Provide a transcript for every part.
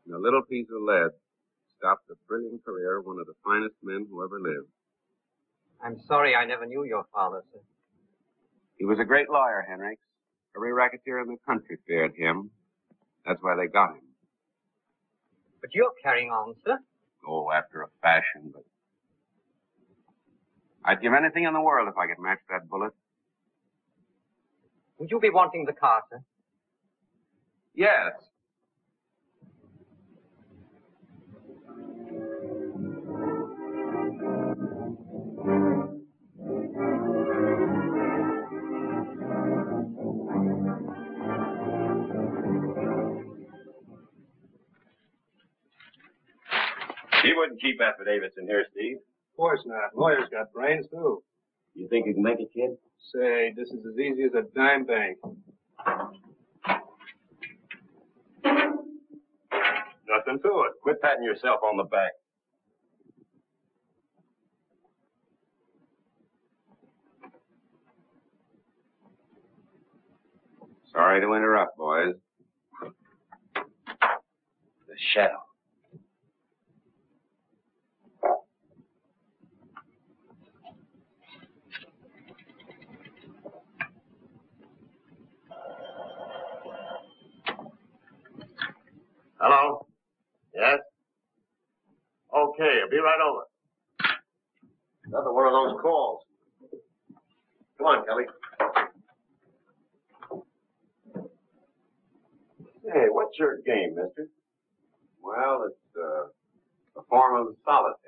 And a little piece of lead stopped the brilliant career of one of the finest men who ever lived. I'm sorry I never knew your father, sir. He was a great lawyer, Henricks. Every racketeer in the country feared him. That's why they got him. But you're carrying on, sir. Oh, after a fashion, but I'd give anything in the world if I could match that bullet. Would you be wanting the car, sir? Yes. He wouldn't keep affidavits in here, Steve. Of course not. Lawyers got brains, too. You think you can make it, kid? Say, this is as easy as a dime bank. Nothing to it. Quit patting yourself on the back. Sorry to interrupt, boys. The shadow. Hello? Yes? Okay, I'll be right over. Another one of those calls. Come on, Kelly. Hey, what's your game, mister? Well, it's a form of solitaire.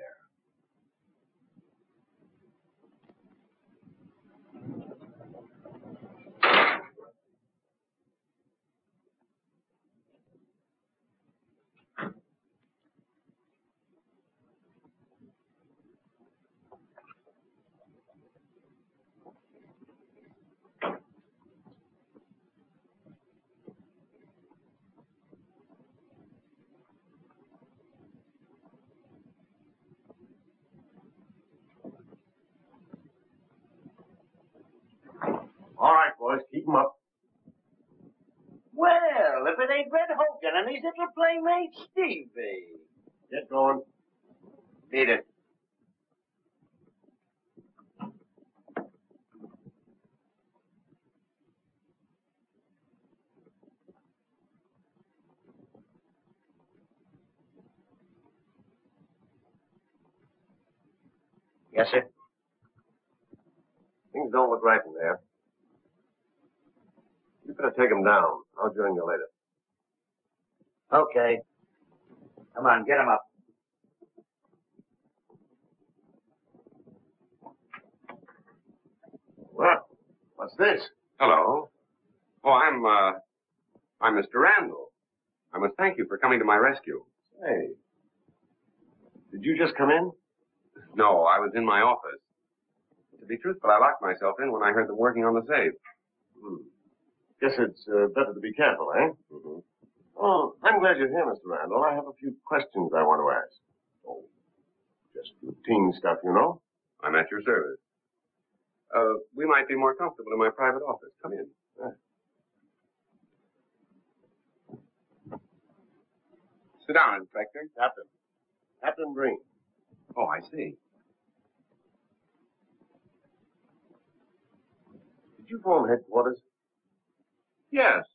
All right, boys, keep 'em up. Well, if it ain't Red Hogan and his little playmate, Stevie. Get going. Beat it. Yes, sir. Things don't look right in there. You better take 'em down. I'll join you later. Okay. Come on, get him up. Well, what's this? Hello. Oh, I'm Mr. Randall. I must thank you for coming to my rescue. Hey. Did you just come in? No, I was in my office. To be truthful, I locked myself in when I heard them working on the safe. Guess it's better to be careful, eh? Mm-hmm. Well, I'm glad you're here, Mr. Randall. I have a few questions I want to ask. Oh, just routine stuff, you know. I'm at your service. We might be more comfortable in my private office. Come in. Sit down, Inspector. Captain Green. Oh, I see. Did you phone headquarters? Yes.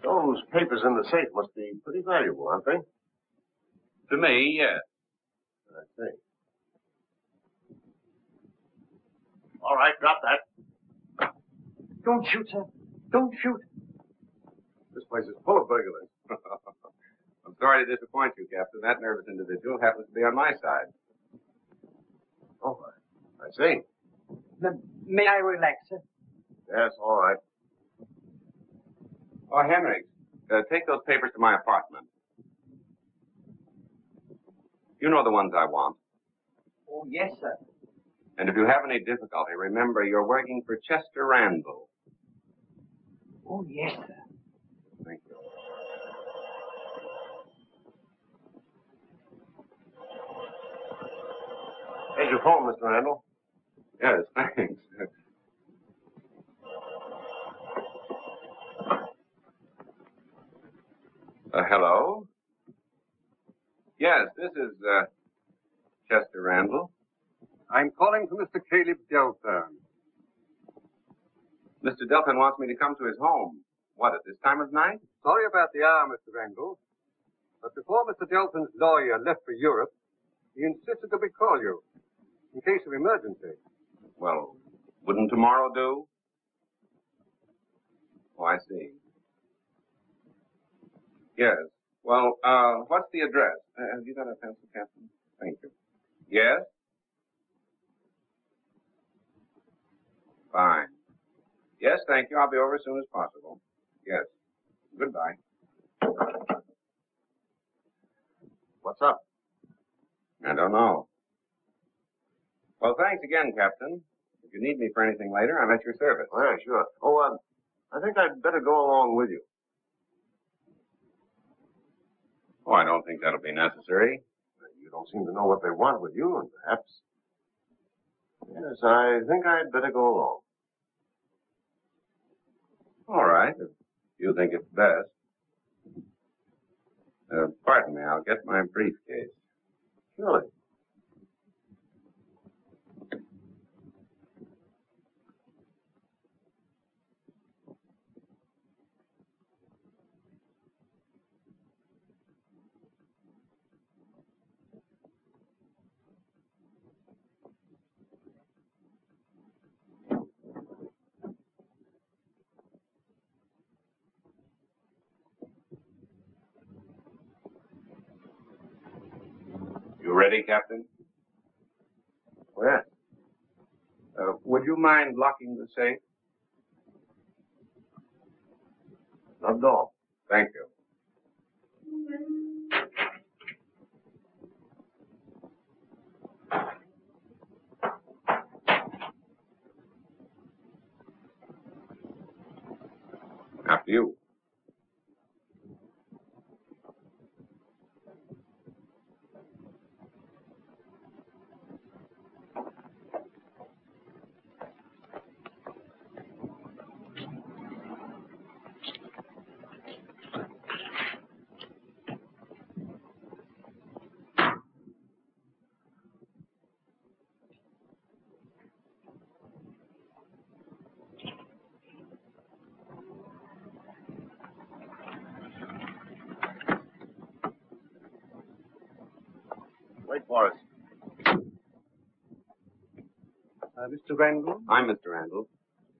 Those papers in the safe must be pretty valuable, aren't they? To me, yes. I see. All right, drop that. Don't shoot, sir. Don't shoot. This place is full of burglars. I'm sorry to disappoint you, Captain. That nervous individual happens to be on my side. Oh, I see. May I relax, sir? Yes, all right. Oh, Henry, take those papers to my apartment. You know the ones I want. Oh, yes, sir. And if you have any difficulty, remember you're working for Chester Randall. Oh, yes, sir. Thank you. Here's your phone, Mr. Randall. Yes, thanks. Hello? Yes, this is, Chester Randall. I'm calling for Mr. Caleb Delthern. Mr. Delthern wants me to come to his home. What, at this time of night? Sorry about the hour, Mr. Randall. But before Mr. Delthern's lawyer left for Europe, he insisted that we call you, in case of emergency. Well, wouldn't tomorrow do? Oh, I see. Yes. Well, what's the address? Have you got a pencil, Captain? Thank you. Yes? Fine. Yes, thank you. I'll be over as soon as possible. Yes. Goodbye. What's up? I don't know. Well, thanks again, Captain. If you need me for anything later, I'm at your service. Oh, yeah, sure. Oh, I think I'd better go along with you. Oh, I don't think that'll be necessary. You don't seem to know what they want with you, and perhaps... Yes, I think I'd better go along. All right, if you think it's best. Pardon me, I'll get my briefcase. Surely. You ready, Captain? Where? Would you mind locking the safe? Not at all. Thank you. After you. Wait for us. Mr. Randall? I'm Mr. Randall.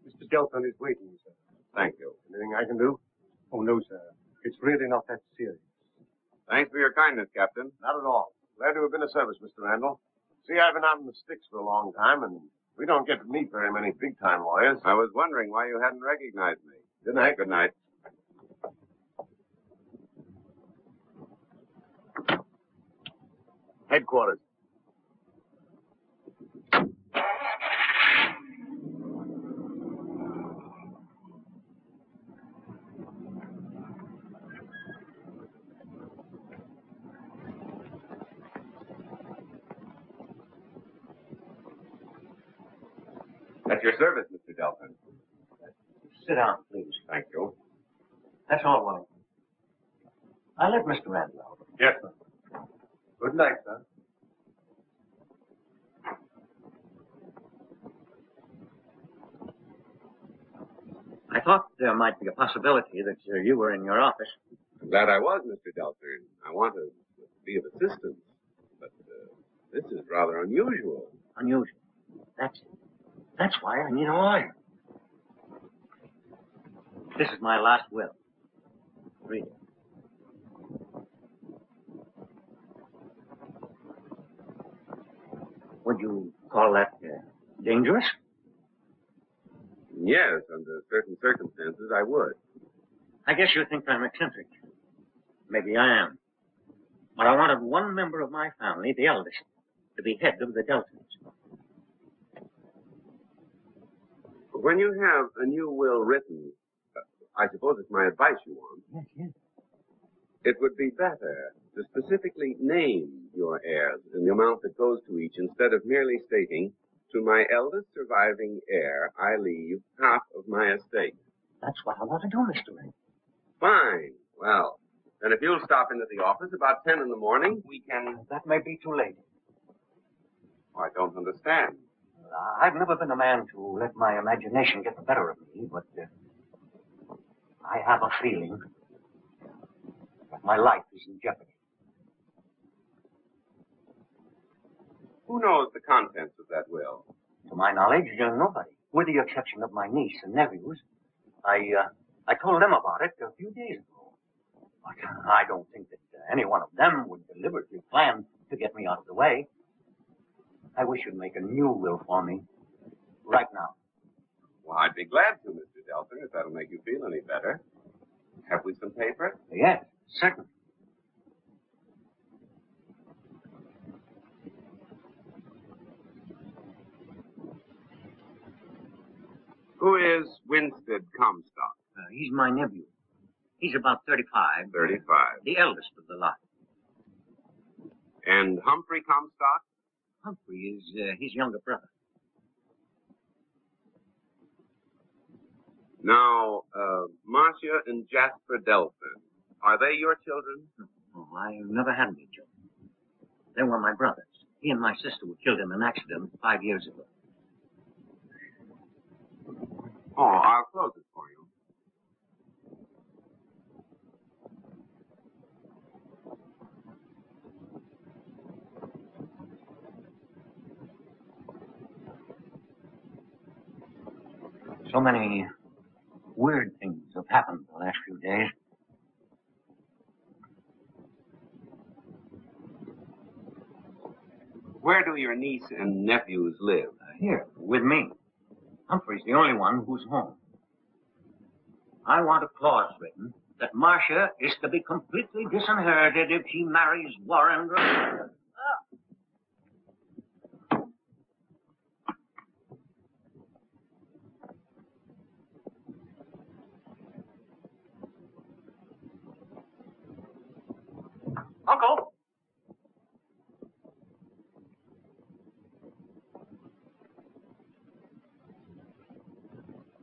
Mr. Delthern is waiting, sir. Thank you. Anything I can do? Oh, no, sir. It's really not that serious. Thanks for your kindness, Captain. Not at all. Glad to have been of service, Mr. Randall. See, I've been out in the sticks for a long time, and we don't get to meet very many big-time lawyers. I was wondering why you hadn't recognized me. Good night. Good night. Headquarters. At your service, Mr. Delthern. Sit down, please. Thank you. That's all right. I'll let Mr. Randall out. Yes, sir. Good night, sir. I thought there might be a possibility that you were in your office. I'm glad I was, Mr. Delthern. I want to be of assistance. But this is rather unusual. Unusual. That's it. That's why I need a lawyer. This is my last will. Read it. Would you call that dangerous? Yes, under certain circumstances, I would. I guess you think I'm eccentric. Maybe I am. But I wanted one member of my family, the eldest, to be head of the Deltherns. When you have a new will written, I suppose it's my advice you want. Yes, yes. It would be better to specifically name your heirs and the amount that goes to each instead of merely stating, to my eldest surviving heir, I leave half of my estate. That's what I want to do, Mr. Ray. Fine. Well, then if you'll stop into the office about 10 in the morning, we can... That may be too late. I don't understand. I've never been a man to let my imagination get the better of me, but I have a feeling that my life is in jeopardy. Who knows the contents of that will? To my knowledge, nobody, with the exception of my niece and nephews. I told them about it a few days ago. But I don't think that any one of them would deliberately plan to get me out of the way. I wish you'd make a new will for me right now. Well, I'd be glad to, Mr. Delthern, if that'll make you feel any better. Have we some paper? Yes, certainly. Who is Winstead Comstock? He's my nephew. He's about 35. 35. The eldest of the lot. And Humphrey Comstock? Humphrey is his younger brother. Now, Marcia and Jasper Delthern, are they your children? Oh, I've never had any children. They were my brothers. He and my sister were killed in an accident 5 years ago. Oh, I'll close it for you. So many weird things have happened the last few days. Where do your niece and nephews live? Here, with me. Humphrey's the only one who's home. I want a clause written that Marcia is to be completely disinherited if she marries Warren. Uncle!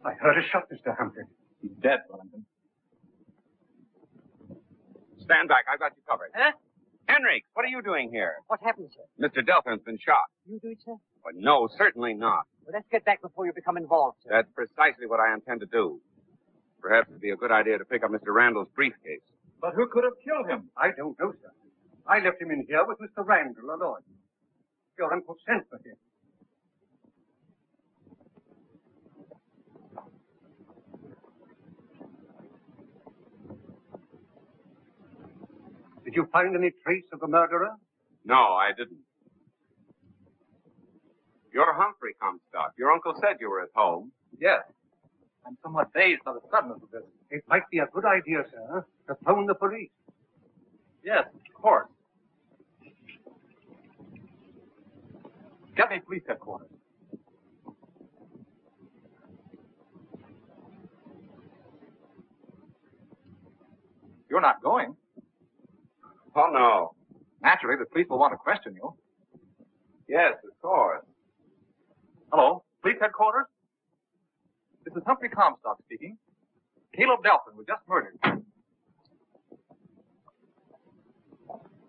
I heard a shot, Mr. Humphrey. He's dead, Wellington. Stand back. I've got you covered. Huh? Henrik, what are you doing here? What happened, sir? Mr. Delthern's been shot. You do it, sir? Well, no, certainly not. Well, let's get back before you become involved, sir. That's precisely what I intend to do. Perhaps it'd be a good idea to pick up Mr. Randall's briefcase. But who could have killed him? I don't know, sir. I left him in here with Mr. Randall alone. Your uncle sent for him. Did you find any trace of the murderer? No, I didn't. You're Humphrey Comstock. Your uncle said you were at home. Yes. I'm somewhat dazed by the suddenness of this. It might be a good idea, sir, to phone the police. Yes, of course. Get me police headquarters. You're not going. Oh, no. Naturally, the police will want to question you. Yes, of course. Hello, police headquarters? This is Humphrey Comstock speaking. Caleb Delthern was just murdered.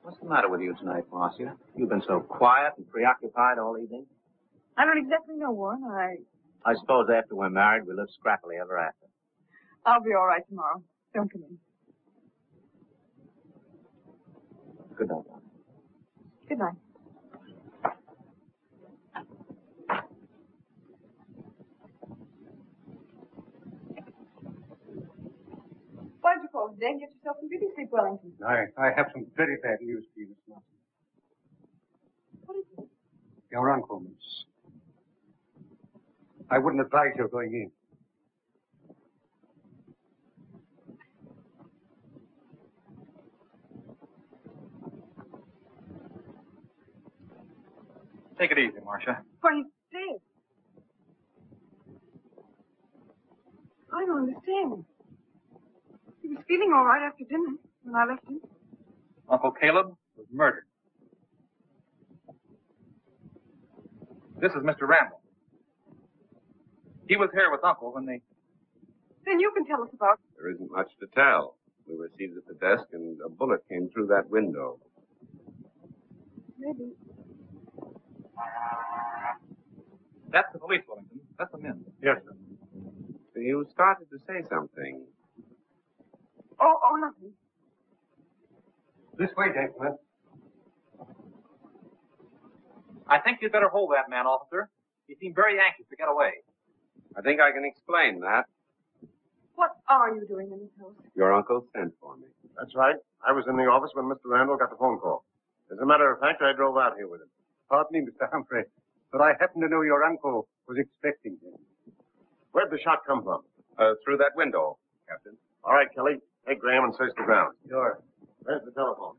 What's the matter with you tonight, Marcia? You've been so quiet and preoccupied all evening. I don't exactly know, Warren. I suppose after we're married, we live scrappily ever after. I'll be all right tomorrow. Don't come in. Good night, darling. Good night. Why did you call today and get yourself some beauty sleep, Wellington? I have some very bad news for you this morning. What is it? Your uncle, miss. I wouldn't advise your going in. Take it easy, Marcia. Why, he's dead. I don't understand. feeling all right after dinner when I left him. Uncle Caleb was murdered. This is Mr. Randall. He was here with Uncle when they... Then you can tell us about it. There isn't much to tell. We were seated at the desk and a bullet came through that window. Maybe. That's the police, Wellington. Let them in. Yes, sir. You started to say something. Oh, nothing. This way, gentlemen. I think you'd better hold that man, officer. He seemed very anxious to get away. I think I can explain that. What are you doing in this house? Your uncle sent for me. That's right. I was in the office when Mr. Randall got the phone call. As a matter of fact, I drove out here with him. Pardon me, Mr. Humphrey, but I happen to know your uncle was expecting him. Where'd the shot come from? Through that window, Captain. All right, Kelly. Take Graham and search the ground. Sure. Where's the telephone?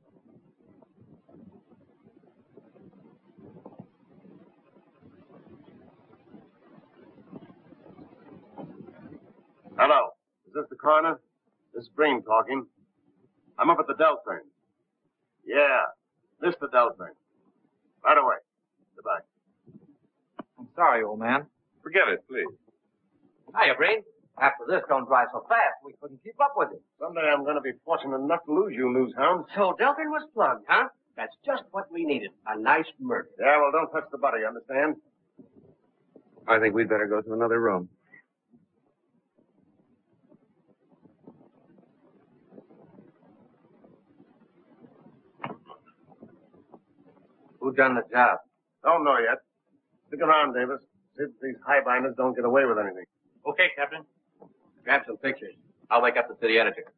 Hello. Is this the coroner? This is Breen talking. I'm up at the Delthern. Yeah, Mr. Delthern. Right away. Goodbye. I'm sorry, old man. Forget it, please. Hiya, Breen. After this, don't drive so fast. We couldn't keep up with it. Someday I'm going to be fortunate enough to lose you, news hound. So Delthern was plugged, huh? That's just what we needed. A nice murder. Yeah, well, don't touch the body, understand? I think we'd better go to another room. Who done the job? Don't know yet. Stick around, Davis. See if these highbinders don't get away with anything. Okay, Captain. Grab some pictures. I'll wake up the city editor.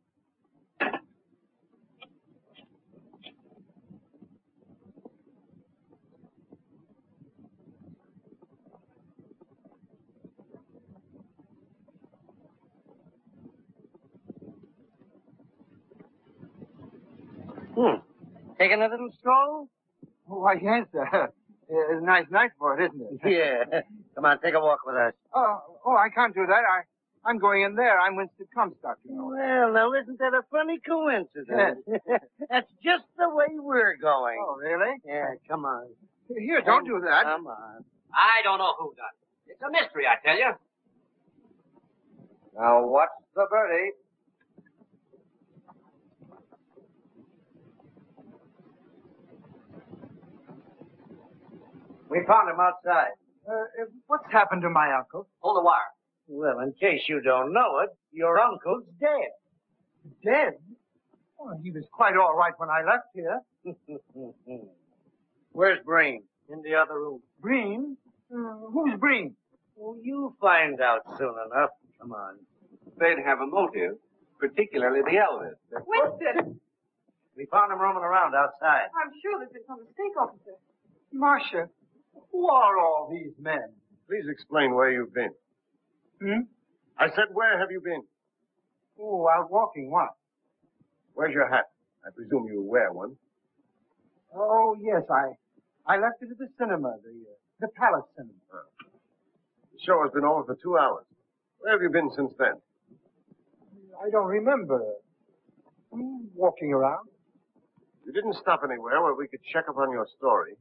Taking a little stroll? Why, yes, sir. It's a nice night for it, isn't it? Yeah. Come on, take a walk with us. Oh, I can't do that. I'm going in there. I'm Winston Comstock, you know. Well, now, isn't that a funny coincidence? That's just the way we're going. Oh, really? Yeah, come on. Here, don't do that. Come on. I don't know who done it. It's a mystery, I tell you. Now, what's the birdie? We found him outside. What's happened to my uncle? Hold the wire. Well, in case you don't know it, your uncle's dead. Dead? Oh, he was quite all right when I left here. Where's Breen? In the other room. Breen? Who's Breen? Oh, you'll find out soon enough. Come on. They'd have a motive, particularly the eldest. Winston! We found him roaming around outside. I'm sure there's been some mistake, officer. Marcia, who are all these men? Please explain where you've been. I said, where have you been? Oh, out walking, what? Where's your hat? I presume you wear one. Oh, yes, I left it at the cinema, the Palace Cinema. The show has been over for 2 hours. Where have you been since then? I don't remember. Walking around. You didn't stop anywhere where we could check up on your story.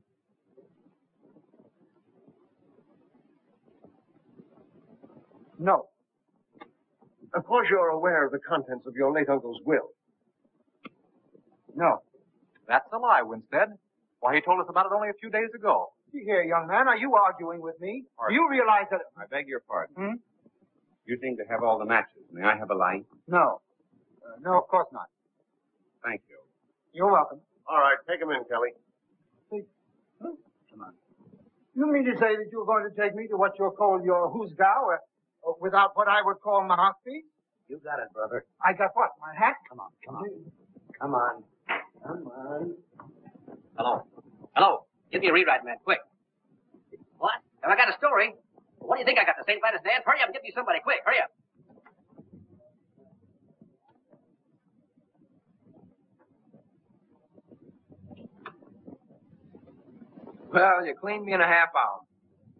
No. Of course you're aware of the contents of your late uncle's will. No. That's a lie, Winstead. Why, he told us about it only a few days ago. See here, young man, are you arguing with me? Do you realize that... I beg your pardon. You seem to have all the matches. May I have a light? No. No, of course not. Thank you. You're welcome. All right, take him in, Kelly. Come on. You mean to say that you're going to take me to what you'll call your hoosgow, without what I would call my mouthpiece? You got it, brother. I got what? My hat? Come on. Come on. Hello. Give me a rewrite, man, quick. What? Have I got a story? What do you think I got, the St. Vitus dance? Hurry up and get me somebody, quick, hurry up. Well, you cleaned me in a half hour.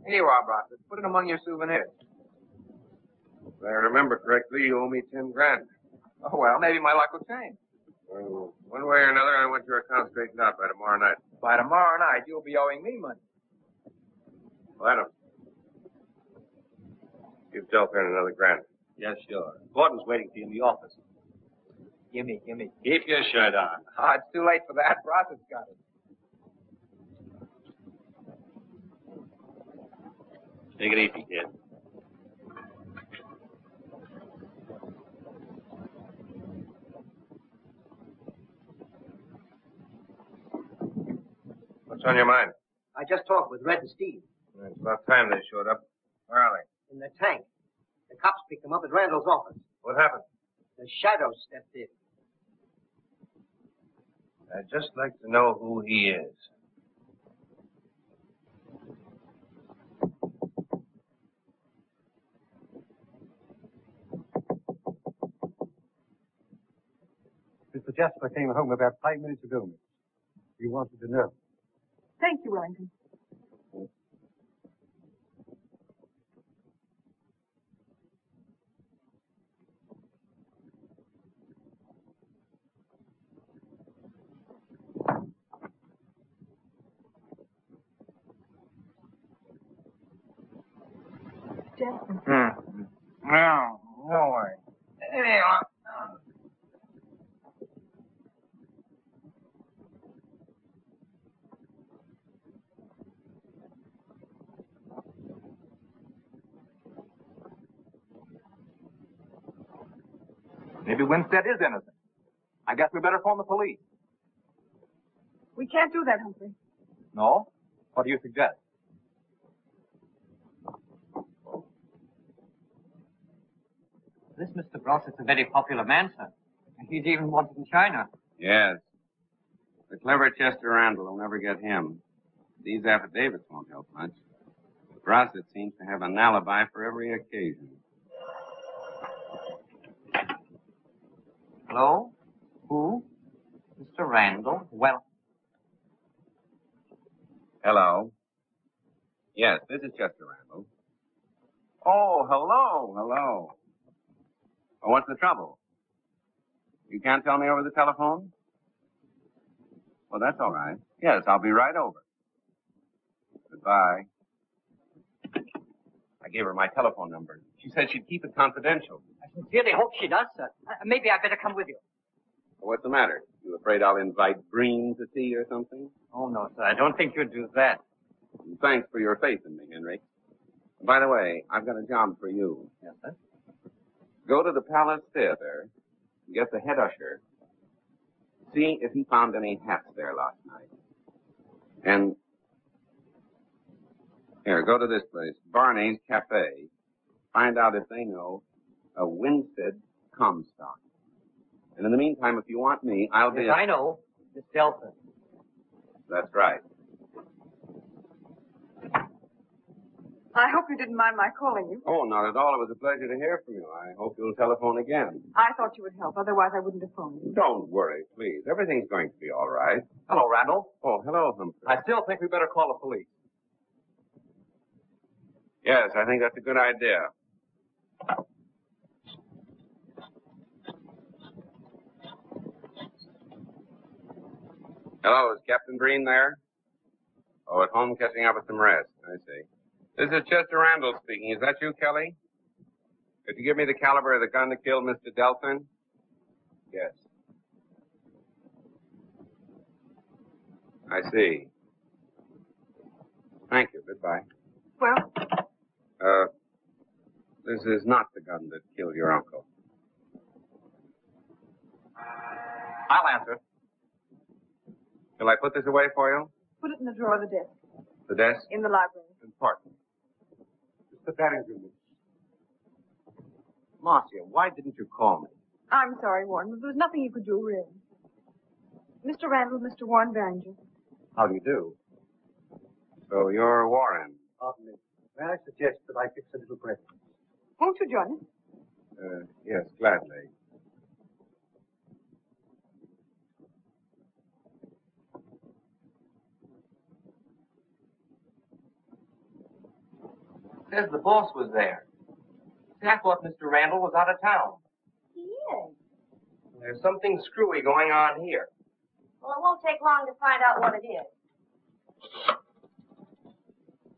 Here you are, Brockett. Put it among your souvenirs. If I remember correctly, you owe me 10 grand. Oh, well, maybe my luck will change. Well, one way or another, I want your account straightened out by tomorrow night. By tomorrow night, you'll be owing me money. Well, Adam. Give Delthern another grand. Yes, sure. Gordon's waiting for you in the office. Gimme. Keep your shirt on. Oh, it's too late for that. Ross has got it. Take it easy, kid. What's on your mind? I just talked with Red and Steve. It's about time they showed up. Where are they? In the tank. The cops picked them up at Randall's office. What happened? The shadow stepped in. I'd just like to know who he is. Mr. Jasper came home about 5 minutes ago, miss. He wanted to know. Thank you, Wellington. Jasper. No way. Maybe Winstead is innocent. I guess we better phone the police. We can't do that, Humphrey. No? What do you suggest? This Mr. Bross is a very popular man, sir. He's even wanted in China. Yes. The clever Chester Randall will never get him. These affidavits won't help much. Rossett seems to have an alibi for every occasion. Hello? Who? Mr. Randall? Well, Hello. Yes, this is Chester Randall. Oh, hello. Oh, what's the trouble? You can't tell me over the telephone? Well, that's all right. Yes, I'll be right over. Goodbye. I gave her my telephone number. She said she'd keep it confidential. I sincerely hope she does, sir. Maybe I'd better come with you. Well, what's the matter? You afraid I'll invite Breen to tea or something? Oh, no, sir. I don't think you'd do that. Thanks for your faith in me, Henry. By the way, I've got a job for you. Yes, sir? Go to the Palace Theater, get the head usher, see if he found any hats there last night. And here, go to this place, Barney's Cafe. Find out if they know a Winstead Comstock. And in the meantime, if you want me, I'll be... Yes, I know. Miss Delthern. That's right. I hope you didn't mind my calling you. Oh, not at all. It was a pleasure to hear from you. I hope you'll telephone again. I thought you would help. Otherwise, I wouldn't have phoned you. Don't worry, please. Everything's going to be all right. Hello, Randall. Oh, hello, Humphrey. I still think we better call the police. Yes, I think that's a good idea. Hello, is Captain Breen there? Oh, at home catching up with some rest. I see. This is Chester Randall speaking. Is that you, Kelly? Could you give me the caliber of the gun that killed Mr. Delthern? Yes. I see. Thank you. Goodbye. Well, this is not the gun that killed your uncle. I'll answer. Shall I put this away for you? put it in the drawer of the desk. The desk? In the library. Important. Mr. Barrington. Marcia, why didn't you call me? I'm sorry, Warren, but there was nothing you could do, really. Mr. Randall, Mr. Warren Barringer. How do you do? So you're Warren. Pardon me. May I suggest that I fix a little breakfast? Won't you join us? Yes, gladly. Says the boss was there. See, I thought Mr. Randall was out of town. He is. There's something screwy going on here. Well, it won't take long to find out what it is.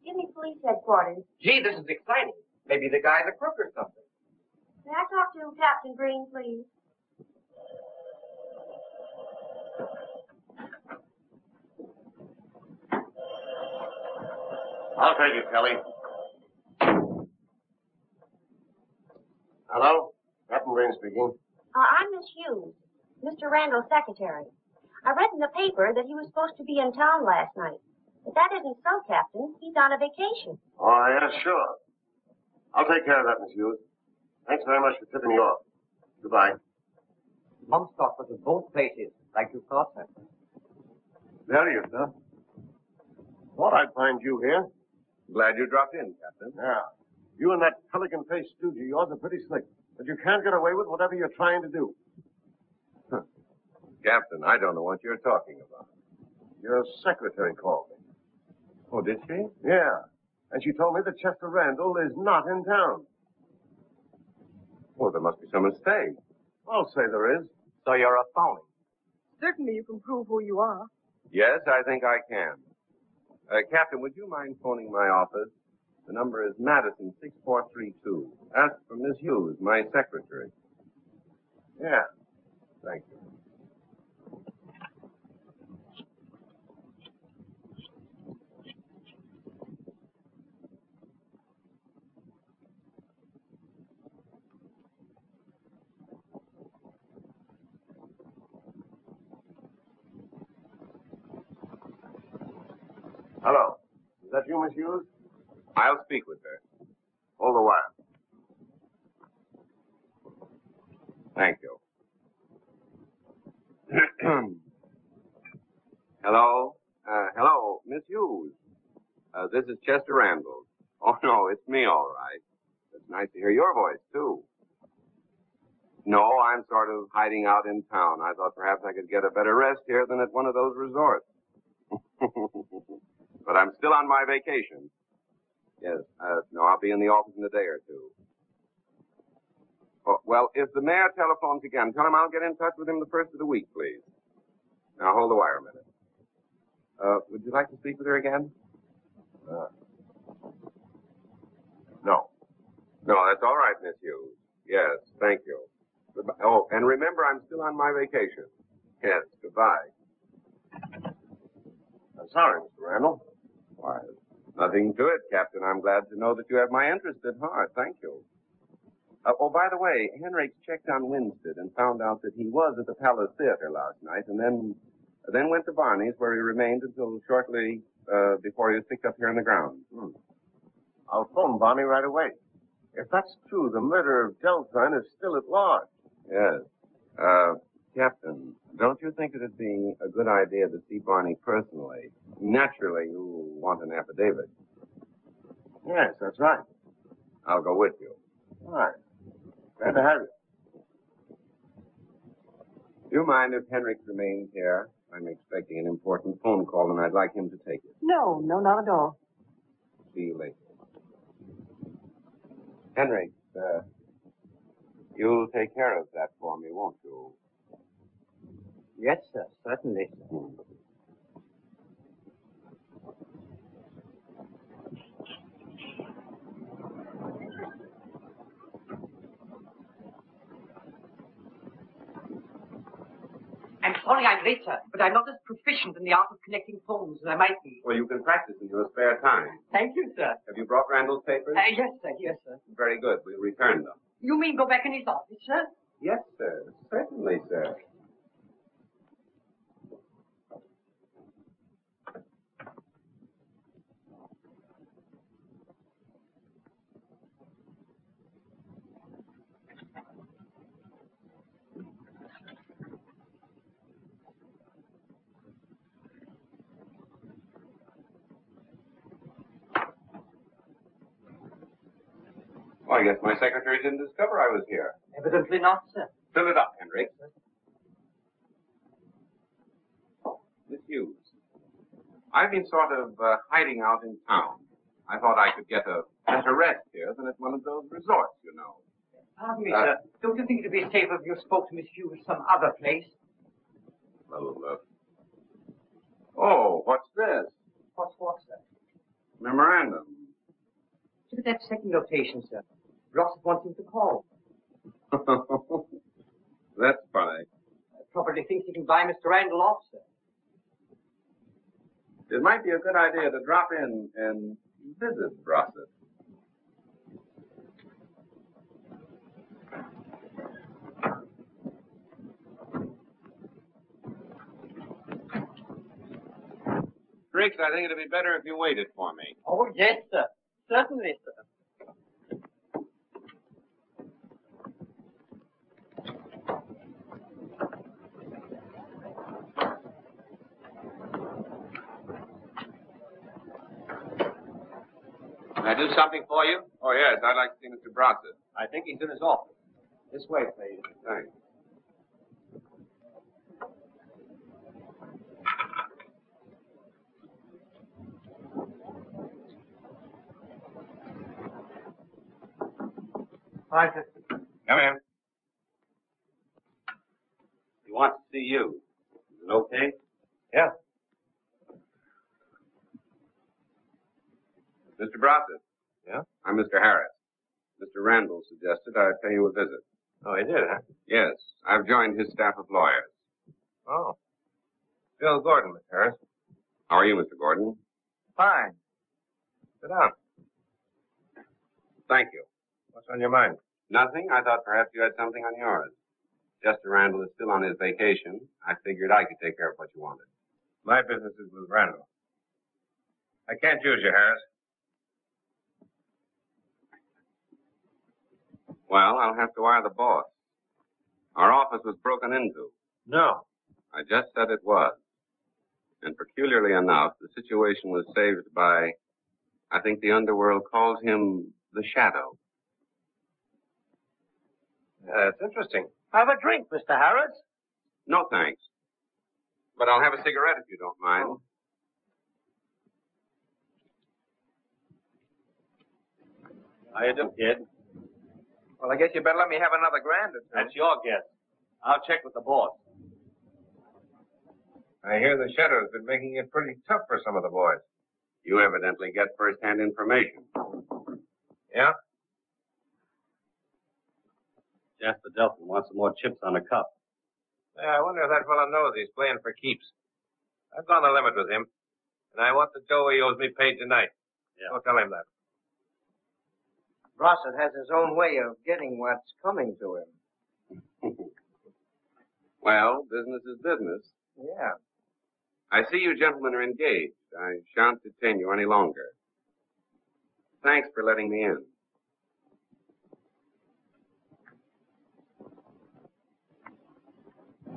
Give me police headquarters. Gee, this is exciting. Maybe the guy's a crook or something. May I talk to Captain Green, please? I'll take it, Kelly. Hello? Captain Green speaking. I'm Miss Hughes, Mr. Randall's secretary. I read in the paper that he was supposed to be in town last night. But that isn't so, Captain. He's on a vacation. Oh, yeah, sure. I'll take care of that, Miss Hughes. Thanks very much for tipping me off. Goodbye. Mom stock was at both places, like you thought, sir. There you, sir. Thought I'd find you here. Glad you dropped in, Captain. Yeah. You and that pelican-faced stooge of yours are pretty slick. But you can't get away with whatever you're trying to do. Captain, I don't know what you're talking about. Your secretary called me. Oh, did she? Yeah. And she told me that Chester Randall is not in town. Oh, there must be some mistake. I'll say there is. So you're a phony. Certainly you can prove who you are. Yes, I think I can. Captain, would you mind phoning my office? The number is Madison 6432. Ask for Miss Hughes, my secretary. Yeah. Thank you. Hello. Is that you, Miss Hughes? I'll speak with her. Hold the wire. Thank you. Hello? Hello, Miss Hughes. This is Chester Randall. Oh, no, it's me, all right. It's nice to hear your voice, too. No, I'm sort of hiding out in town. I thought perhaps I could get a better rest here than at one of those resorts. But I'm still on my vacation. Yes, no, I'll be in the office in a day or two. Oh, well, if the mayor telephones again, tell him I'll get in touch with him the first of the week, please. Now, hold the wire a minute. Would you like to speak with her again? No. No, that's all right, Miss Hughes. Yes, thank you. Goodbye. Oh, and remember, I'm still on my vacation. Yes, goodbye. I'm sorry, Mr. Randall. Why, nothing to it, Captain. I'm glad to know that you have my interest at heart. Thank you. Oh, by the way, Henrik's checked on Winstead and found out that he was at the Palace Theater last night and then went to Barney's where he remained until shortly before he was picked up here on the ground. I'll phone Barney right away. If that's true, the murder of Delthern is still at large. Yes. Captain, don't you think it'd be a good idea to see Barney personally? Naturally, you want an affidavit. Yes, that's right. I'll go with you. All right. Glad to have you. Do you mind if Henrik remains here? I'm expecting an important phone call, and I'd like him to take it. No, not at all. See you later. Henrik, you'll take care of that for me, won't you? Yes, sir, certainly. I'm sorry I'm late, sir, but I'm not as proficient in the art of connecting phones as I might be. Well, you can practice in your spare time. Thank you, sir. Have you brought Randall's papers? Yes, sir. Yes, sir. Very good. We'll return them. You mean go back in his office, sir? Yes, sir. Certainly, sir. Well, I guess my secretary didn't discover I was here. Evidently not, sir. Fill it up, Henrik. Miss Hughes, I've been sort of hiding out in town. I thought I could get a better rest here than at one of those resorts, you know. Pardon me, sir. Don't you think it'd be safer if you spoke to Miss Hughes some other place? Well, oh, what's this? What's what, sir? Memorandum. Look at that second notation, sir. Ross wants him to call. That's funny. Probably thinks he can buy Mr. Randall off, sir. It might be a good idea to drop in and visit Brossett. Griggs, I think it'd be better if you waited for me. Oh, yes, sir. Certainly, sir. Can I do something for you? Oh, yes. I'd like to see Mr. Brossett. I think he's in his office. This way, please. Thanks. Hi, sir. Come in. He wants to see you. Is it okay? Yeah. Mr. Brossett. Yeah? I'm Mr. Harris. Mr. Randall suggested I pay you a visit. Oh, he did, huh? Yes. I've joined his staff of lawyers. Oh. Bill Gordon, Miss Harris. How are you, Mr. Gordon? Fine. Sit down. Thank you. What's on your mind? Nothing. I thought perhaps you had something on yours. Chester Randall is still on his vacation. I figured I could take care of what you wanted. My business is with Randall. I can't use you, Harris. Well, I'll have to wire the boss. Our office was broken into. No. I just said it was. And peculiarly enough, the situation was saved by, I think the underworld calls him the Shadow. That's interesting. Have a drink, Mr. Harris. No, thanks. But I'll have a cigarette if you don't mind. How you doing, kid? Well, I guess you better let me have another grand or two. That's your guess. I'll check with the boss. I hear the Shadow's been making it pretty tough for some of the boys. You evidently get first-hand information. Yeah? Jasper Delthern wants some more chips on the cup. Yeah, I wonder if that fellow knows he's playing for keeps. I've gone the limit with him, and I want the dough he owes me paid tonight. Yeah. Don't tell him that. Brossett has his own way of getting what's coming to him. Well, business is business. Yeah. I see you gentlemen are engaged. I shan't detain you any longer. Thanks for letting me in.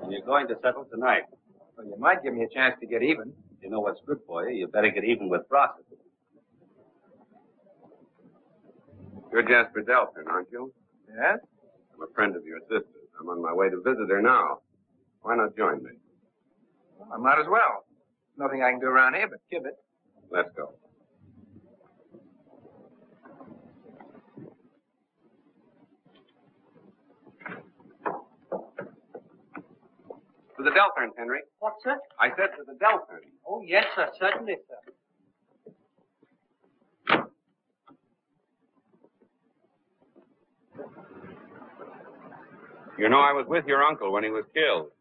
And you're going to settle tonight. Well, you might give me a chance to get even. You know what's good for you. You better get even with Brossett. You're Jasper Delthern, aren't you? Yes? I'm a friend of your sister's. I'm on my way to visit her now. Why not join me? Well, I might as well. Nothing I can do around here but kib it. Let's go. To the Deltherns, Henry. What, sir? I said to the Deltherns. Oh, yes, sir. Certainly, sir. You know I was with your uncle when he was killed.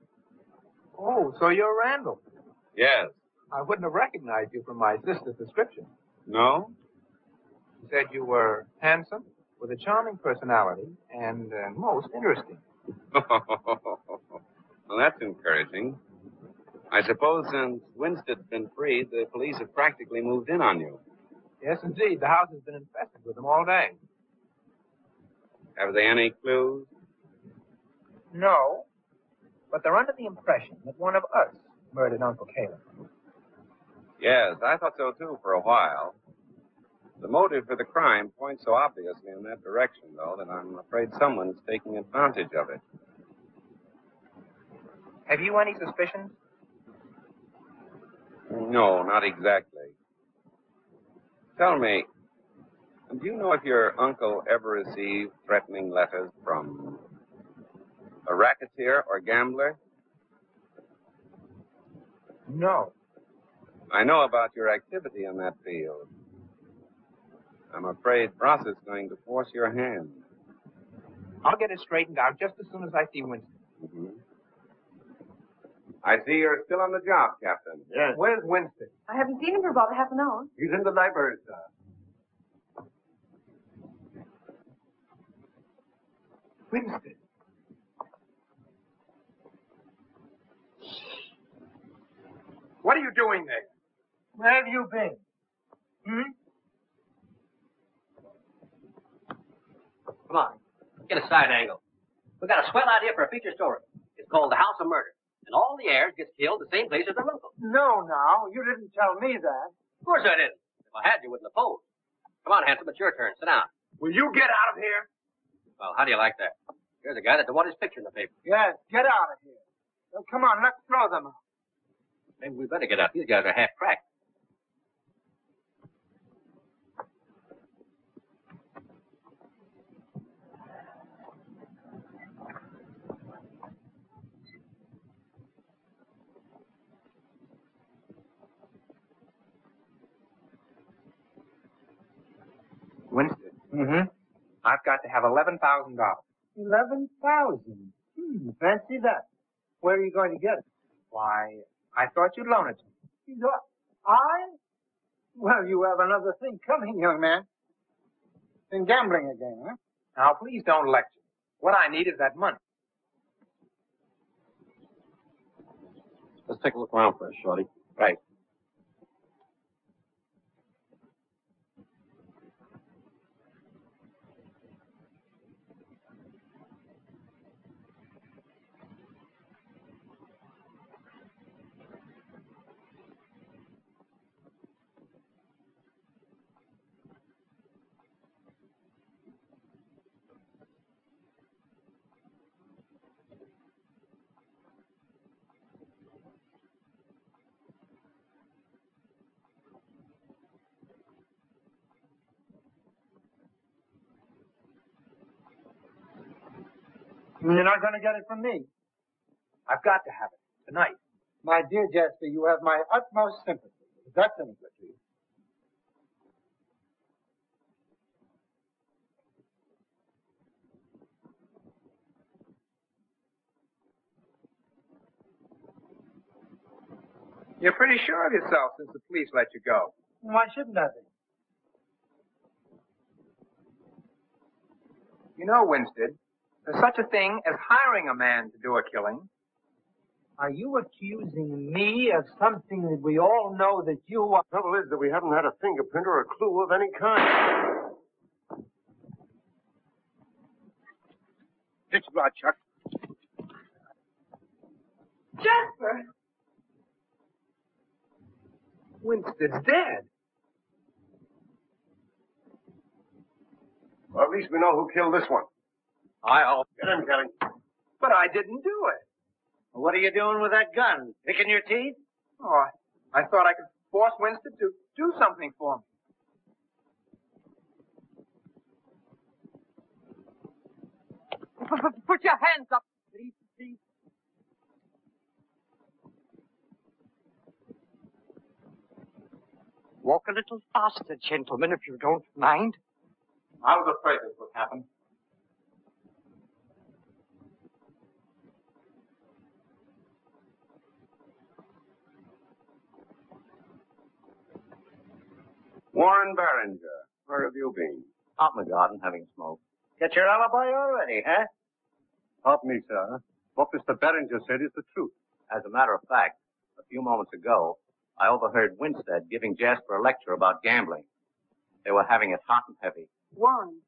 Oh, so you're Randall. Yes. I wouldn't have recognized you from my sister's description. No? She said you were handsome, with a charming personality, and most interesting. Well, that's encouraging. I suppose since Winstead's been freed, the police have practically moved in on you. Yes, indeed. The house has been infested with them all day. Have they any clues? No, but they're under the impression that one of us murdered Uncle Caleb. Yes, I thought so too for a while. The motive for the crime points so obviously in that direction, though, that I'm afraid someone's taking advantage of it. Have you any suspicions? No, not exactly. Tell me, And do you know if your uncle ever received threatening letters from a racketeer or gambler? No. I know about your activity in that field. I'm afraid Ross is going to force your hand. I'll get it straightened out just as soon as I see Winston. Mm-hmm. I see you're still on the job, Captain. Yes. Where's Winston? I haven't seen him for about half an hour. He's in the library, sir. Winston. What are you doing there? Where have you been? Come on. Get a side angle. We got a swell idea for a feature story. It's called The House of Murder. And all the heirs get killed the same place as their uncle. No, now. You didn't tell me that. Of course I didn't. If I had, you wouldn't oppose. Come on, handsome. It's your turn. Sit down. Will you get out of here? Well, how do you like that? Here's a guy that wanted his picture in the paper. Yes, get out of here. Well, come on, let's throw them out. Maybe we better get out. These guys are half cracked. Winston. Mm-hmm. I've got to have $11,000. 11,000. Fancy that. Where are you going to get it? Why, I thought you'd loan it to me. I? Well, you have another thing coming, young man. Been gambling again, huh? Now, please don't lecture. What I need is that money. Let's take a look around first, Shorty. Right. You're not going to get it from me. I've got to have it tonight. My dear Jasper, you have my utmost sympathy. If that's any good to you. You're pretty sure of yourself since the police let you go. Why shouldn't I be? You know, Winston, there's such a thing as hiring a man to do a killing. Are you accusing me of something that we all know that you are? The trouble is that we haven't had a fingerprint or a clue of any kind. Ditch blood, Chuck. Jasper! Winston's dead. Well, at least we know who killed this one. Get him, Kelly. But I didn't do it. What are you doing with that gun? Picking your teeth? Oh, I thought I could force Winston to do something for me. Put your hands up, please. Walk a little faster, gentlemen, if you don't mind. I was afraid this would happen. Warren Barringer, where have you been? Out in the garden having a smoke. Get your alibi already, huh? Pardon me, sir. What Mr. Barringer said is the truth. As a matter of fact, a few moments ago, I overheard Winstead giving Jasper a lecture about gambling. They were having it hot and heavy. Warren.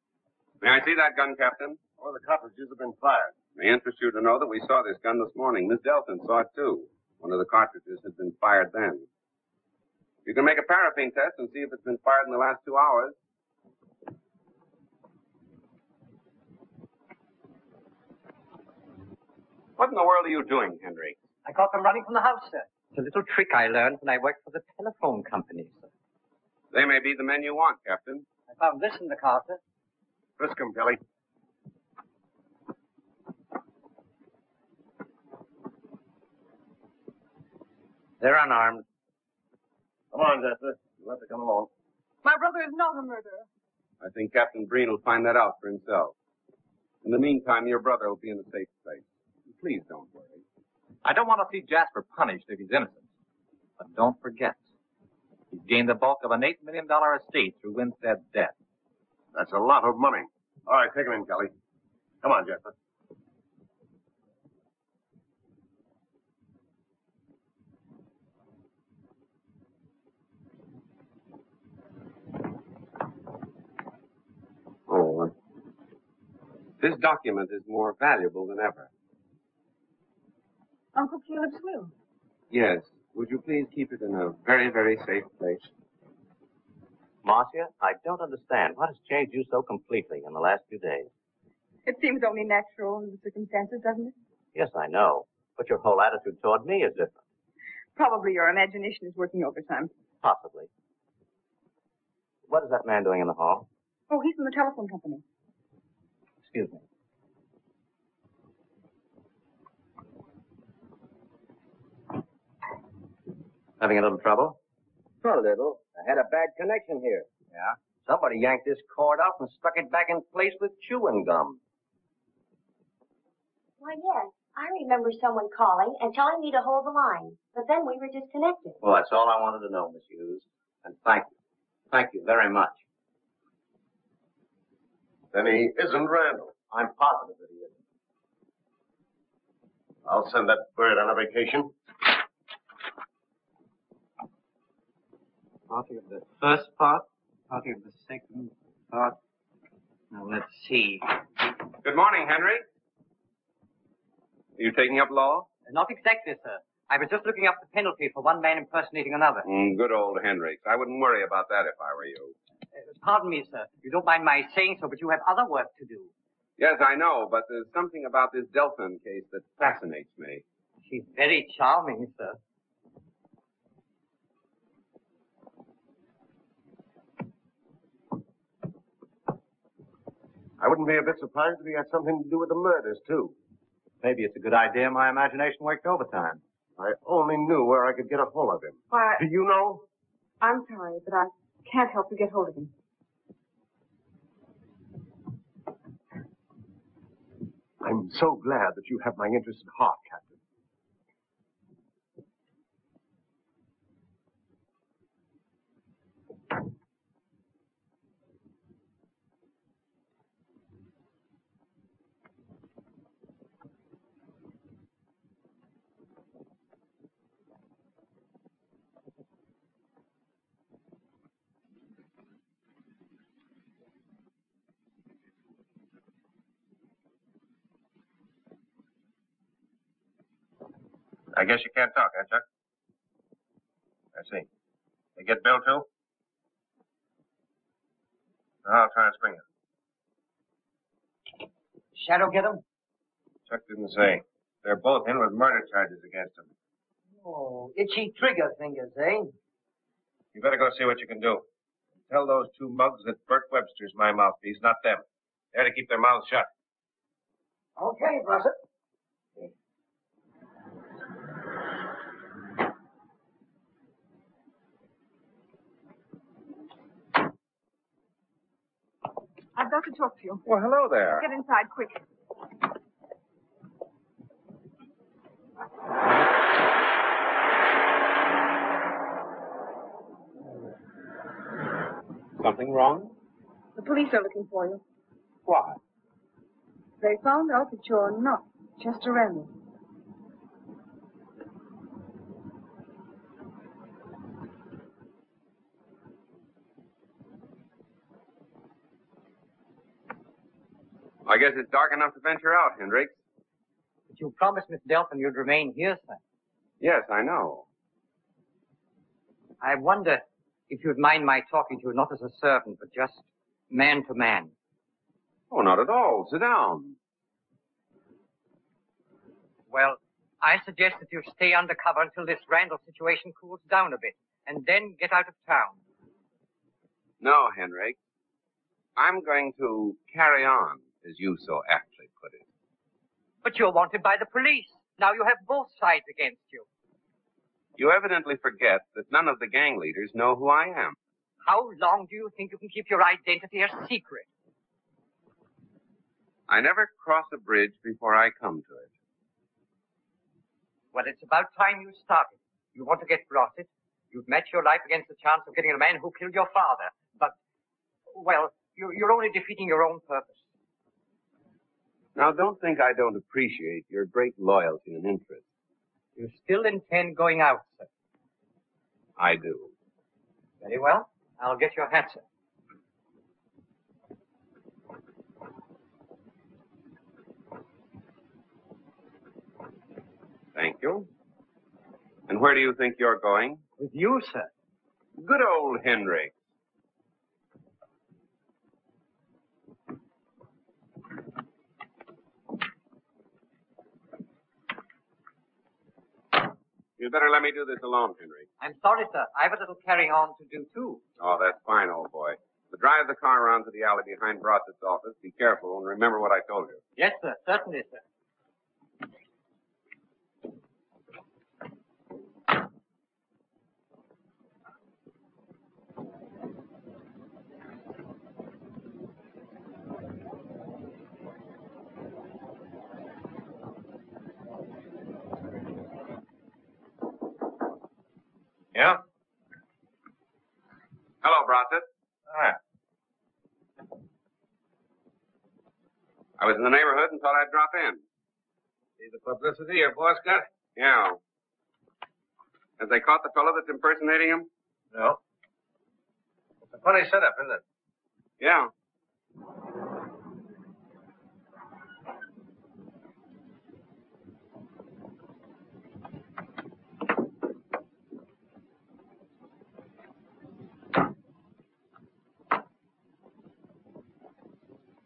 May I see that gun, Captain? All the cartridges have been fired. May interest you to know that we saw this gun this morning. Miss Delthern saw it, too. One of the cartridges had been fired then. You can make a paraffin test and see if it's been fired in the last 2 hours. What in the world are you doing, Henry? I caught them running from the house, sir. It's a little trick I learned when I worked for the telephone company, sir. They may be the men you want, Captain. I found this in the car, sir. Frisk 'em, Kelly. They're unarmed. Come on, Jester. You'll have to come along. My brother is not a murderer. I think Captain Breen will find that out for himself. In the meantime, your brother will be in a safe place. Please don't worry. I don't want to see Jasper punished if he's innocent. But don't forget, he's gained the bulk of an $8 million estate through Winstead's death. That's a lot of money. All right, take him in, Kelly. Come on, Jester. Oh, this document is more valuable than ever. Uncle Caleb's will. Yes. Would you please keep it in a very, very safe place? Marcia, I don't understand. What has changed you so completely in the last few days? It seems only natural under the circumstances, doesn't it? Yes, I know. But your whole attitude toward me is different. Probably your imagination is working overtime. Possibly. What is that man doing in the hall? Oh, he's from the telephone company. Excuse me. Having a little trouble? A little. I had a bad connection here. Yeah? Somebody yanked this cord out and stuck it back in place with chewing gum. Why, yes. I remember someone calling and telling me to hold the line, but then we were disconnected. Well, that's all I wanted to know, Miss Hughes. And thank you. Thank you very much. Then he isn't Randall. I'm positive that he isn't. I'll send that bird on a vacation. Party of the first part, party of the second part. Now, let's see. Good morning, Henry. Are you taking up law? Not exactly, sir. I was just looking up the penalty for one man impersonating another. Good old Henry. I wouldn't worry about that if I were you. Pardon me, sir. You don't mind my saying so, but you have other work to do. Yes, I know, but there's something about this Delthern case that fascinates me. She's very charming, sir. I wouldn't be a bit surprised if he had something to do with the murders, too. Maybe it's a good idea my imagination worked overtime. I only knew where I could get a hold of him. Why, Do you know? I'm sorry, but I can't help you get hold of him. I'm so glad that you have my interest at heart, Captain. I guess you can't talk, huh, Chuck? I see. You get Bill, too? I'll try and spring it. Shadow get him? Chuck didn't say. They're both in with murder charges against them. Oh, itchy trigger fingers, eh? You better go see what you can do. Tell those two mugs that Bert Webster's my mouthpiece, not them. They're to keep their mouths shut. Okay, Brother. I've got to talk to you. Well, hello there. Get inside, quick. Something wrong? The police are looking for you. Why? They found out that you're not Chester Randall. I guess it's dark enough to venture out, Hendricks. But you promised Miss Delthern you'd remain here, sir. Yes, I know. I wonder if you'd mind my talking to you not as a servant, but just man to man. Oh, not at all. Sit down. Well, I suggest that you stay undercover until this Randall situation cools down a bit, and then get out of town. No, Henrik. I'm going to carry on, as you so aptly put it. But you're wanted by the police. Now you have both sides against you. You evidently forget that none of the gang leaders know who I am. How long do you think you can keep your identity a secret? I never cross a bridge before I come to it. Well, it's about time you started. You want to get rotted. You've met your life against the chance of getting a man who killed your father. But, well, you're only defeating your own purpose. Now, don't think I don't appreciate your great loyalty and interest. You still intend going out, sir? I do. Very well. I'll get your hat, sir. Thank you. And where do you think you're going? With you, sir. Good old Henry. You'd better let me do this alone, Henry. I'm sorry, sir. I've a little carrying on to do, too. Oh, that's fine, old boy. But drive the car around to the alley behind Brossett's office. Be careful and remember what I told you. Yes, sir. Certainly, sir. Yeah? Hello, Brossett. Hi. I was in the neighborhood and thought I'd drop in. See the publicity your boss got? Yeah. Have they caught the fellow that's impersonating him? No. It's a funny setup, isn't it? Yeah.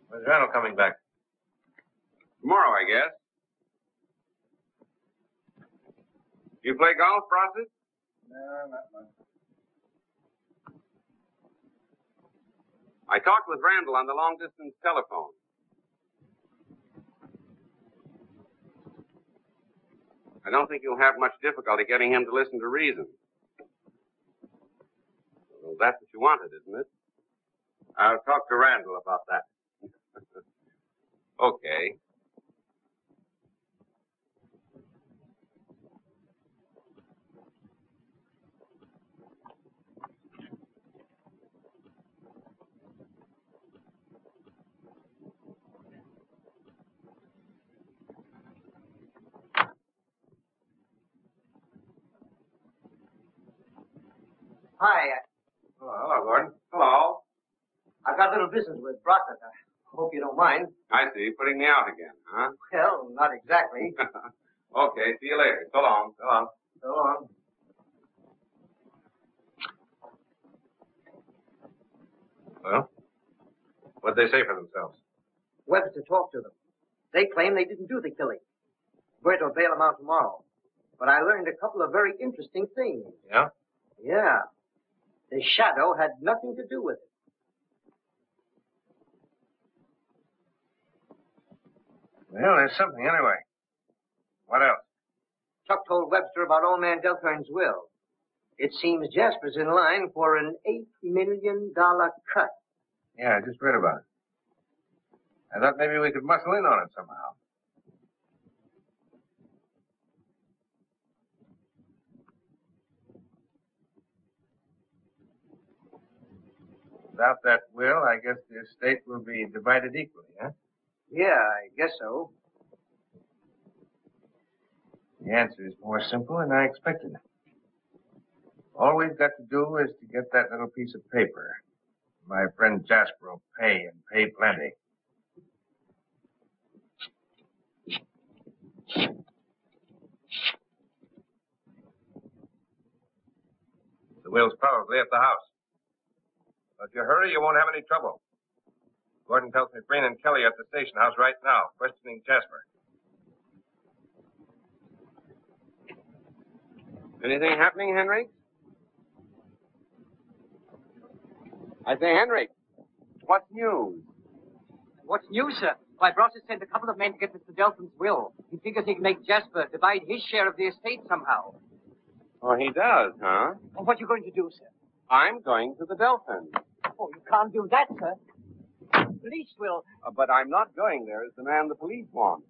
When's Randall coming back? Tomorrow, I guess. You play golf, Brossett? No, not much. I talked with Randall on the long-distance telephone. I don't think you'll have much difficulty getting him to listen to reason. Well, that's what you wanted, isn't it? I'll talk to Randall about that. Okay. Hi. Oh, hello, Gordon. Hello. I've got a little business with Brossett. I hope you don't mind. I see. Putting me out again, huh? Well, not exactly. Okay. See you later. So long. Go on. So long. Well, what'd they say for themselves? Webster talked to them. They claim they didn't do the killing. Bert will bail them out tomorrow. But I learned a couple of very interesting things. Yeah? Yeah. The shadow had nothing to do with it. Well, there's something anyway. What else? Chuck told Webster about old man Delthern's will. It seems Jasper's in line for an $8 million cut. Yeah, I just read about it. I thought maybe we could muscle in on it somehow. Without that will, I guess the estate will be divided equally, huh? Yeah, I guess so. The answer is more simple than I expected. All we've got to do is to get that little piece of paper. My friend Jasper will pay, and pay plenty. The will's probably at the house. But if you hurry, you won't have any trouble. Gordon tells me Breen and Kelly are at the station house right now, questioning Jasper. Anything happening, Henry? I say, Henry, What's news? What's new, sir? Why, Bross has sent a couple of men to get Mr. Delthern's will. He figures he can make Jasper divide his share of the estate somehow. Oh, he does, huh? And what are you going to do, sir? I'm going to the Delthern. Oh, you can't do that, sir. Police will. But I'm not going there as the man the police want.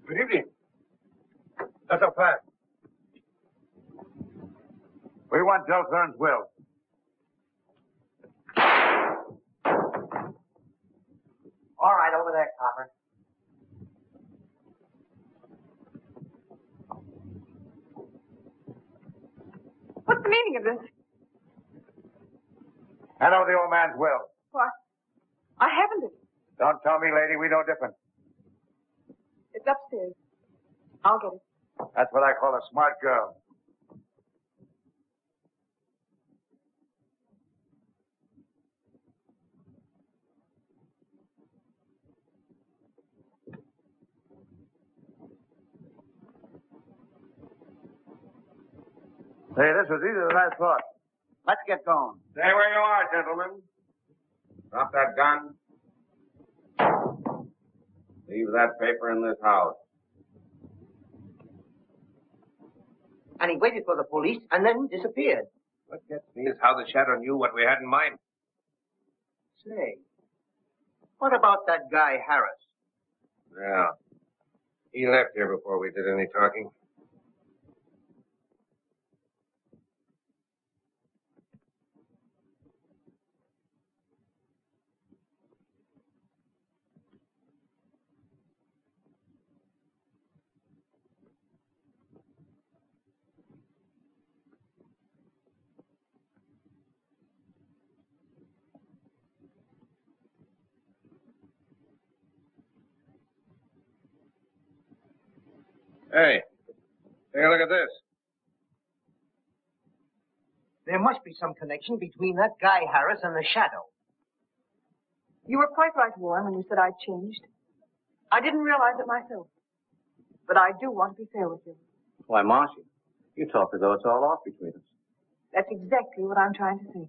Good evening. That's our plan. We want Delthern's will. All right, over there, Copper. What's the meaning of this? Hand over the old man's will. What? I haven't it. Don't tell me, lady, we know different. It's upstairs. I'll get it. That's what I call a smart girl. Say, this was easier than I thought. Let's get going. Stay where you are, gentlemen. Drop that gun. Leave that paper in this house. And he waited for the police and then disappeared. What gets me is how the shadow knew what we had in mind. Say, what about that guy Harris? Yeah. He left here before we did any talking. Hey, take a look at this. There must be some connection between that guy Harris and the shadow. You were quite right, Warren, when you said I'd changed. I didn't realize it myself. But I do want to be fair with you. Why, Marcy, you talk as though it's all off between us. That's exactly what I'm trying to say.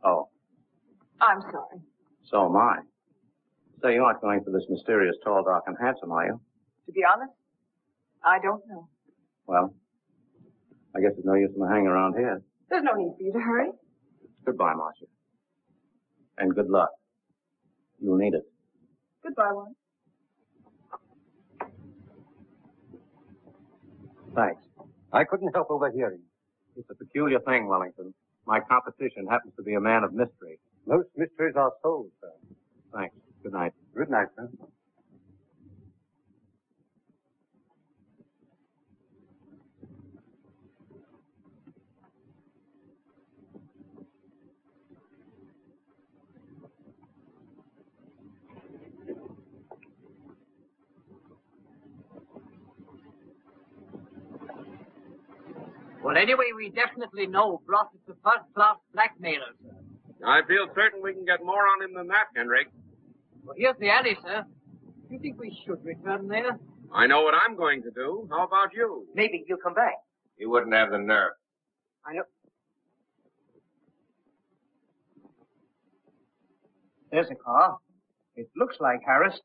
Oh, I'm sorry. so am I. So you aren't going for this mysterious tall, dark, and handsome, are you? To be honest, I don't know. Well, I guess there's no use in the hang around here. There's no need for you to hurry. Goodbye, Marcia. And good luck. You'll need it. Goodbye, Warren. Thanks. I couldn't help overhearing. It's a peculiar thing, Wellington. My competition happens to be a man of mystery. Most mysteries are solved, sir. Thanks. Good night. Good night, sir. Well, anyway, we definitely know Bross is the first-class blackmailer, sir. I feel certain we can get more on him than that, Kendrick. Well, here's the alley, sir. Do you think we should return there? I know what I'm going to do. How about you? Maybe he'll come back. He wouldn't have the nerve. I know. There's a car. It looks like Harris.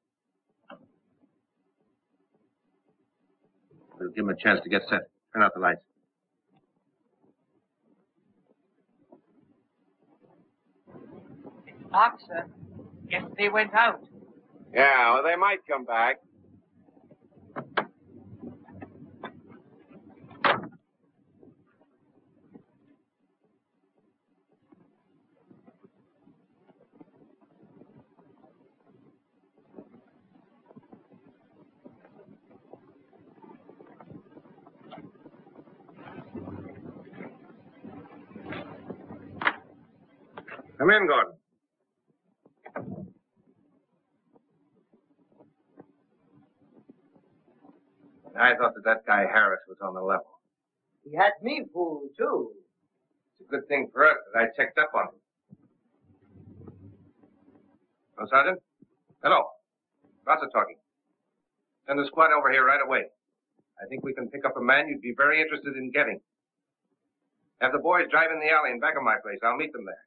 We'll give him a chance to get set. Turn out the lights. Dark, sir. Guess they went out. Yeah, well, they might come back. Come in, Gordon. I thought that guy Harris was on the level. He had me fooled, too. It's a good thing for us that I checked up on him. Oh, Sergeant? Hello. Roger talking. Send the squad over here right away. I think we can pick up a man you'd be very interested in getting. Have the boys drive in the alley in back of my place. I'll meet them there.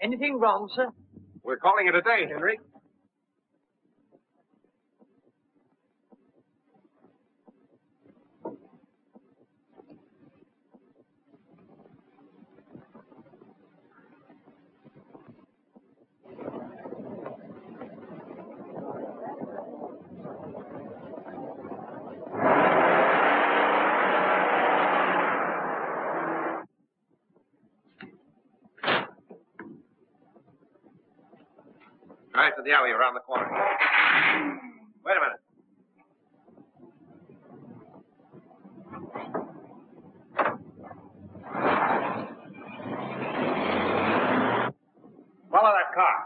Anything wrong, sir? We're calling it a day, Henry. Drive to the alley around the corner. Wait a minute. Follow that car.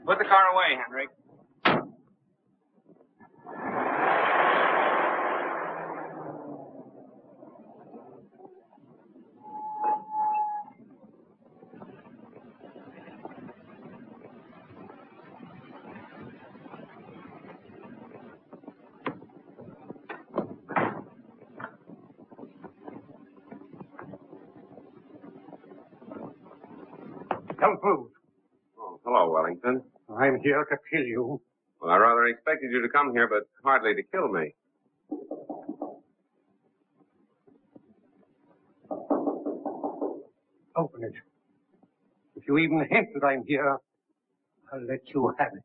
Put the car away, Henry. Don't move. Oh, hello, Wellington. I'm here to kill you. Well, I rather expected you to come here, but hardly to kill me. Open it. If you even hint that I'm here, I'll let you have it.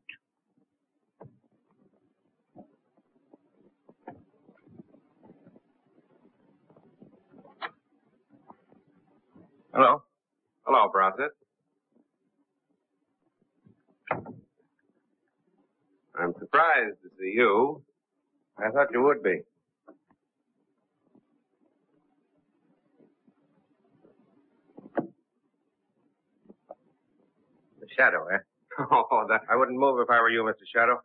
Hello. Hello, Brossett. I'm surprised to see you. I thought you would be. The Shadow, eh? Oh, that... I wouldn't move if I were you, Mr. Shadow.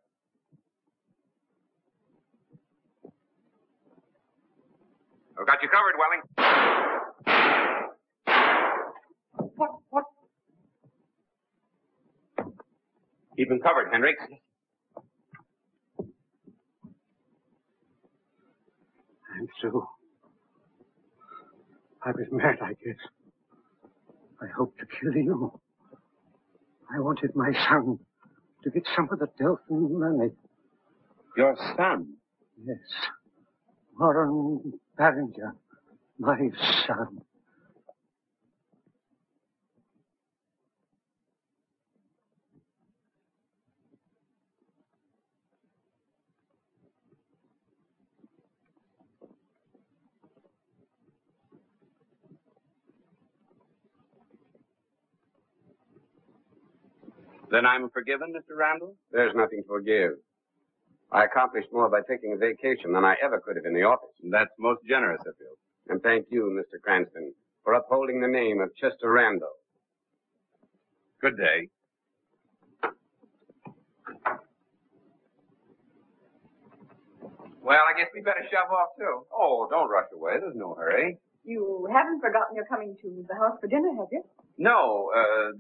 I've got you covered, Welling. What? Keep him covered, Hendricks. I'm through. I was mad, I guess. I hoped to kill you. I wanted my son to get some of the Delthern money. Your son? Yes. Warren Barringer, my son. Then I'm forgiven, Mr. Randall? There's nothing to forgive. I accomplished more by taking a vacation than I ever could have in the office. That's most generous of you. And thank you, Mr. Cranston, for upholding the name of Chester Randall. Good day. Well, I guess we better shove off, too. Oh, don't rush away. There's no hurry. You haven't forgotten you're coming to the house for dinner, have you? No,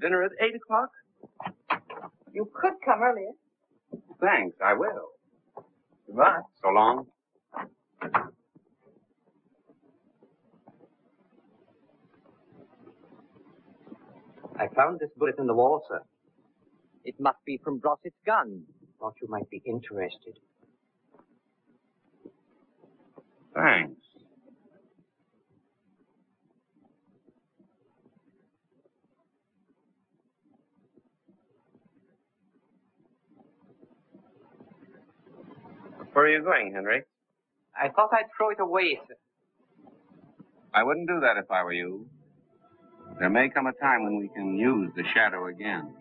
dinner at 8 o'clock? You could come earlier. Thanks, I will. Goodbye. So long. I found this bullet in the wall, sir. It must be from Brossett's gun. Thought you might be interested. Thanks. Where are you going, Henry? I thought I'd throw it away, sir. I wouldn't do that if I were you. There may come a time when we can use the shadow again.